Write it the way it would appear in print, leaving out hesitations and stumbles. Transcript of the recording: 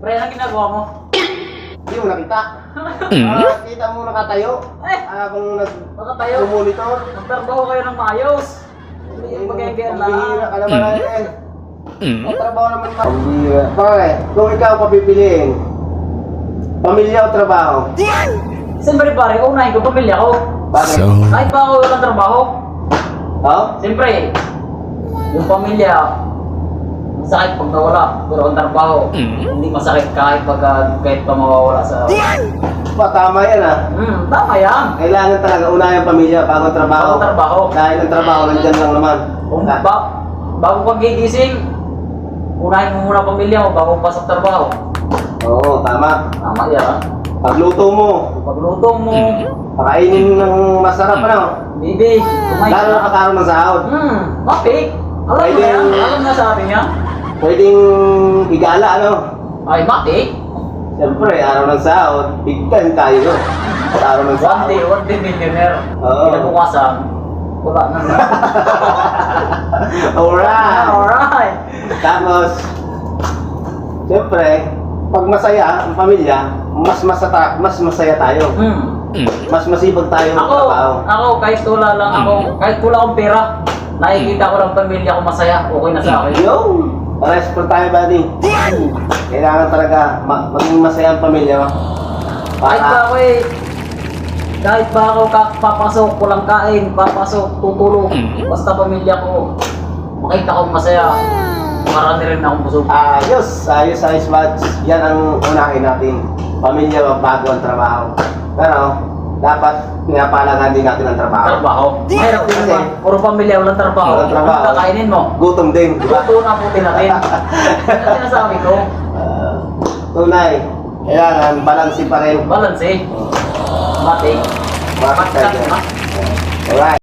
Pre, anong ginagawa mo? Hindi mo nakita. Kita mo nakatayo. Kung Nakatayo. nag-monitor. Magtrabaho kayo ng maayos. Hindi yung pagkagyan lang. Pambihira ka naman eh. Trabaho naman pa. Pambihira. Bakit? Kung ikaw papipiliin, pamilya o trabaho? Siyempre pare, unahin ko pamilya ko. Bakit? Kahit ba ako walang trabaho? Oh? Siyempre, yung pamilya, masakit pag nawala. Pero ang trabaho, hindi masakit kahit pa mawawala sa... Tama yan ah. Tama yan. Kailangan talaga unahin ang pamilya bago ang trabaho. Bago trabaho. Dahil ang trabaho nandyan lang naman. Kung bago kang gigising, unahin mo muna pamilya mo bago pasok trabaho. Oo, tama. Tama yan. Pagluto mo, Pagluto mo, pakainin ng masarap ano. bibi, kumain Lalo na ka. kakaroon ng sahod. Mapik. Alam mo Pwede yan? yung- Alam na sabi niya? Pwedeng igala ano. Ay, mapik. Siyempre, araw ng sahod, big time tayo yun. Araw ng sahod. One day millionaire. Oo. Kinabukasan, wala na na. Alright! Alright. Tapos, siyempre, pag masaya ang pamilya, mas masaya tayo. Mas masipag tayo magtrabaho. Ako, kahit wala lang ako, kahit wala akong pera, nakikita ko lang pamilya ko masaya, okay na sa akin. Yo! Pares po tayo, buddy. Kailangan talaga maging masaya ang pamilya mo. Kahit ba ako papasok, walang kain, papasok, tutulog, basta pamilya ko, makita ko masaya, marami rin akong busog. Ayos, buds. Yan ang unahin natin. Pamilya bago ang trabaho. Pero, dapat pinapalagan din natin ang trabaho. Trabaho. Mahirap din naman. Puro pamilya, walang trabaho. Walang trabaho. Ano kakainin mo? Gutom din, di ba? Luto na puti natin. Ano sinasabi ko? Tunay. Kailangan, balansin pa rin. Balance eh. Matik. Bakit Matik. Alright.